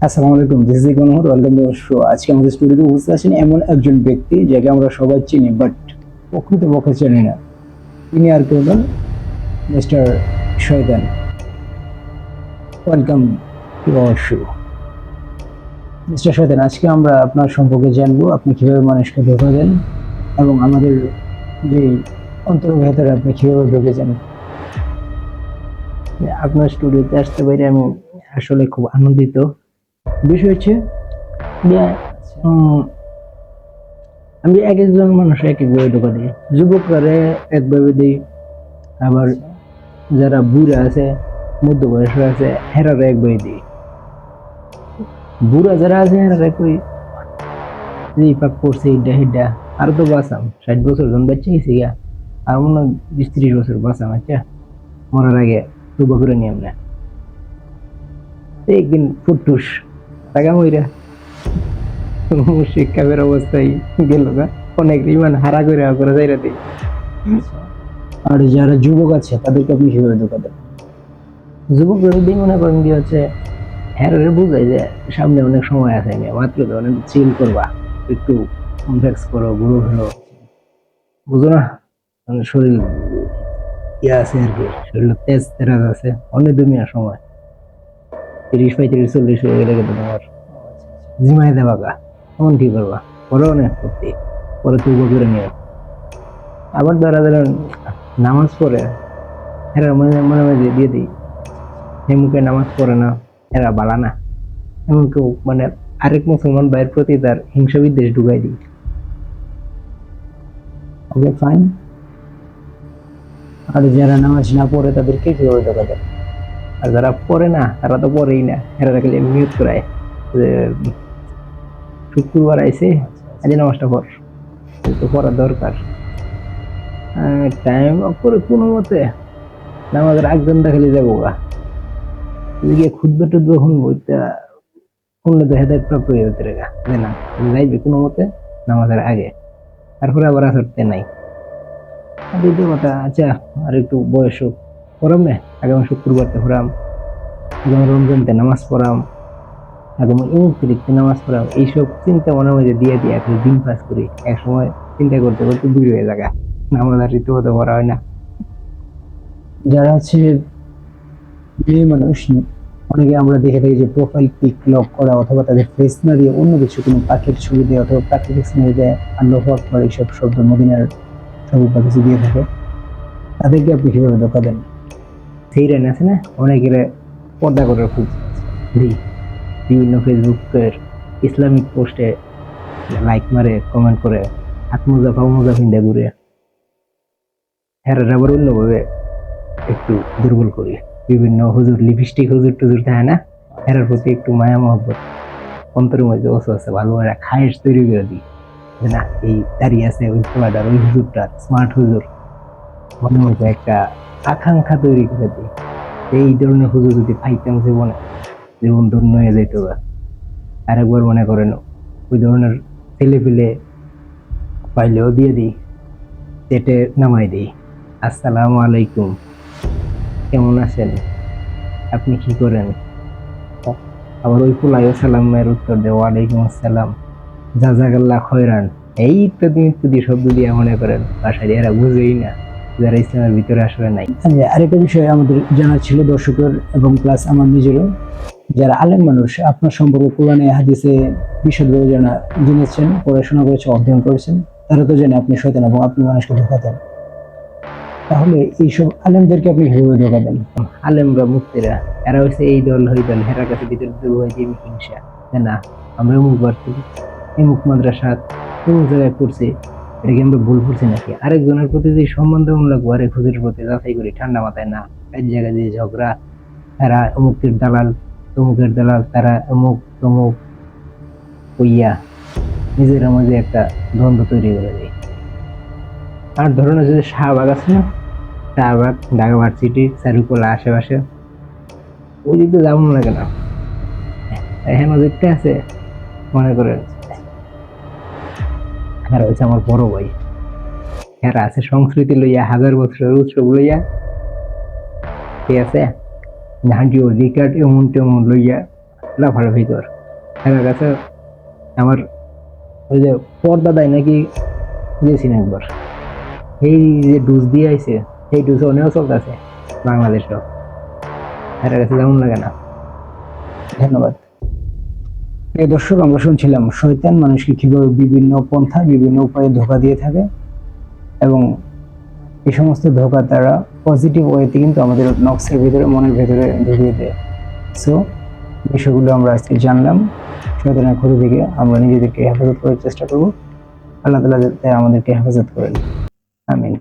আসসালামু আলাইকুম, this is Iqbal Mohammad. Welcome to our show. আজকে আমাদের স্টুডিওতে উপস্থিত আছেন এমন একজন ব্যক্তি যাকে আমরা সবাই চিনি, বাট প্রকৃতপক্ষে চিনি না। তিনি আর কেউ নন, মিস্টার শয়তান। Welcome to our show. Mister শয়তান, আজকে আমরা আপনার সম্পর্কে জানবো, আপনি কিভাবে মানুষকে ধোঁকা দেন এবং আমাদের যে অন্তরের ভেতরে আপনি কিভাবে ঢুকেছেন। আপনার স্টুডিওতে আসতে পেরে আমি আসলে খুব আনন্দিত। বিষয় হচ্ছে যে, উম, আমি এক একজন মানুষ এক একভাবে ধোকা দিই। যুবকরা একভাবে দিই, আবার যারা বুড়া আছে, মধ্যবয়স্ক আছে, হেরারা একভাবে দিই। বুড়া যারা আছে হেরারা কই যে পাক করছে ইডা হিডা, আর তো বাঁচাম 60 বছর জন বাচ্চা গেছি গা, আর মনে হয় 20-30 বছর বাঁচাম। আচ্ছা, মরার আগে তুবা করে নিয়ে আমরা একদিন ফুটুস টাকা মইরা শিক্ষাবের অবস্থায় গেল গা, অনেক ইমান হারা করে যাইরা দিই। আর যারা যুবক আছে তাদেরকে আপনি কিভাবে ধোকা দেন? যুবকরা যদি মনে করেন কি হচ্ছে, হ্যাঁ বুঝাই যে সামনে অনেক সময় আছে, মাত্র তো অনেক চিল করবা, একটু কমপ্লেক্স করো, ঘুরো ফেরো, বুঝো না, মানে শরীর ইয়ে আছে আর কি, শরীর তেজ তেরাজ আছে, অনেক দুনিয়ার সময় 30, 35, 40 হয়ে গেলে কিন্তু তোমার জিমাই দেবা গা, তখন কি করবা? পরে অনেক করতে, পরে তুই করে নিও। আবার ধরা নামাজ পড়ে, এরা মনে মনে মনে দিয়ে দিই, হে মুখে নামাজ পড়ে না, এরা বালা না, এমন কেউ মানে আরেক মুসলমান ভাইয়ের প্রতি তার হিংসা বিদ্বেষ ঢুকাই দিই। Okay fine. আর যারা নামাজ না পড়ে তাদেরকে কিভাবে ধোকা দেয়? আর যারা পড়ে না তারা তো পড়েই না, এরা খালি মিউট করায় যে শুক্রবার আইছে, আজ নামাজটা পড়, তো পড়ার দরকার। টাইম অফ করে কোনো মতে নামাজের আগ ঘন্টা খালি যাবো গা, গিয়ে খুদবা টুদবা শুনবো, শুনলে তো হেদায়ত প্রাপ্ত হয়ে যেতে রেগা না, যাইবে কোনো মতে নামাজের আগে, তারপরে আবার আসরতে নাই। দ্বিতীয় কথা, আচ্ছা আর একটু বয়স হোক, পড়াম না, আগামী শুক্রবারতে পড়াম, আগামী রমজানতে নামাজ পড়াম, আগামী ইমুক্তিরিক্তে নামাজ পড়াম, এইসব চিন্তা মনে মধ্যে দিয়ে দিয়ে এখন দিন পাস করি। এক সময় চিন্তা করতে করতে দূর হয়ে জায়গা, নামাজ আর রীতিমতো পড়া হয় না। যারা আছে মেয়ে মানুষ, অনেকে আমরা দেখে থাকি যে প্রোফাইল পিক লক করা অথবা তাদের ফেস না দিয়ে অন্য কিছু কোনো পাখির ছবি দিয়ে অথবা প্রাকৃতিক সিনারি দেয়, আল্লাহু আকবার এইসব শব্দ, মদিনার ছবি বা কিছু দিয়ে থাকে, তাদেরকে আপনি কিভাবে ধোকা দেন? সেই রান আছে না, অনেকের পর্দা করার খুব দিই, বিভিন্ন ফেসবুকের ইসলামিক পোস্টে লাইক মারে, কমেন্ট করে, হাত মোজা পাও মোজা ফিন্দা ঘুরে, হ্যাঁ আবার অন্যভাবে একটু দুর্বল করি। বিভিন্ন হুজুর, লিপস্টিক হুজুর টুজুর থাকে না, হেরার প্রতি একটু মায়া মহব্বত অন্তরের মধ্যে বসে আছে, ভালো একটা খায়েশ তৈরি করে দিই যে না, এই দাঁড়িয়ে আছে ওই পোলাটার, ওই হুজুরটা স্মার্ট হুজুর, মনে মধ্যে একটা আকাঙ্ক্ষা তৈরি করে দিই। এই ধরনের হুজুর যদি পাইতাম জীবনে, জীবন ধন্য হয়ে যেত। আর একবার মনে করেন ওই ধরনের ছেলে পেলে পাইলেও দিয়ে দিই, চেটে নামাই দিই, আসসালামু আলাইকুম, কেমন আছেন, আপনি কি করেন? আবার ওই পোলাইও সালামের উত্তর দেয়, ওয়ালাইকুম আসসালাম, জাযাকাল্লাহ খয়রান। এই ইত্যাদি ইত্যাদি শব্দ দিয়ে মনে করেন ভাষায় এরা বুঝেই না, যারা ইসলামের ভিতরে আসলে নাই। আরেকটা বিষয় আমাদের জানা ছিল দর্শকের এবং প্লাস আমার নিজেরও, যারা আলেম মানুষ আপনার সম্পর্কে কোরআনে হাদিসে বিশদভাবে জেনেছেন, পড়াশোনা করেছেন, অধ্যয়ন করেছেন, তারা তো জানে আপনি শয়তান এবং আপনি মানুষকে ধোঁকা দেন। তাহলে এইসব আলেমদেরকে আপনি কিভাবে ধোঁকা দেন? আলেমরা মুক্তিরা, এরা হচ্ছে এই দল ওই দল, হেরার কাছে ভিতরে হিংসা, না আমরা অমুক ভার্সিটি, অমুক মাদ্রাসা, অমুক জায়গায় পড়ছি, এটা কি আমরা ভুল করছি নাকি? আরেকজনের প্রতি যে সম্মান দেওয়া লাগবো, আরেক হুজুরের প্রতি যাচাই করি ঠান্ডা মাথায় না, এক জায়গায় দিয়ে ঝগড়া, এরা অমুকের দালাল, তমুকের দালাল, তারা অমুক তমুক হইয়া নিজের মাঝে একটা দ্বন্দ্ব তৈরি করে দেয়। আর ধরুন যে শাহবাগ আছে না, শাহবাগ ঢাকা ভার্সিটি চারুকলা আশেপাশে, ওই দিকে যেমন লাগে না, এখানে দেখতে আছে, মনে করেন এরা হচ্ছে আমার বড় ভাই, এরা আছে সংস্কৃতি লইয়া, 1000 বছরের উৎসব লইয়া, ঠিক আছে, ঝাঁটি অধিকার এমন টেমন লইয়া লাফালাফি কর, এর কাছে আমার ওই যে পর্দা দেয় নাকি গেছি না একবার, এই যে ডোজ দিয়ে আইছে সেই ডোজ অনেক চলতেছে বাংলাদেশেও। এর কাছে যেমন লাগে না। ধন্যবাদ। প্রিয় দর্শক, আমরা শুনছিলাম শয়তান মানুষকে কিভাবে বিভিন্ন পন্থা বিভিন্ন উপায়ে ধোঁকা দিয়ে থাকে, এবং এই সমস্ত ধোঁকা তারা পজিটিভ ওয়েতে কিন্তু আমাদের নকশের ভিতরে, মনের ভেতরে ঢুকিয়ে দেয়। সো বিষয়গুলো আমরা আজকে জানলাম। শয়তানের ক্ষতি থেকে আমরা নিজেদেরকে হেফাজত করার চেষ্টা করব। আল্লাহ তাআলা যাতে আমাদেরকে হেফাজত করেন। আমিন।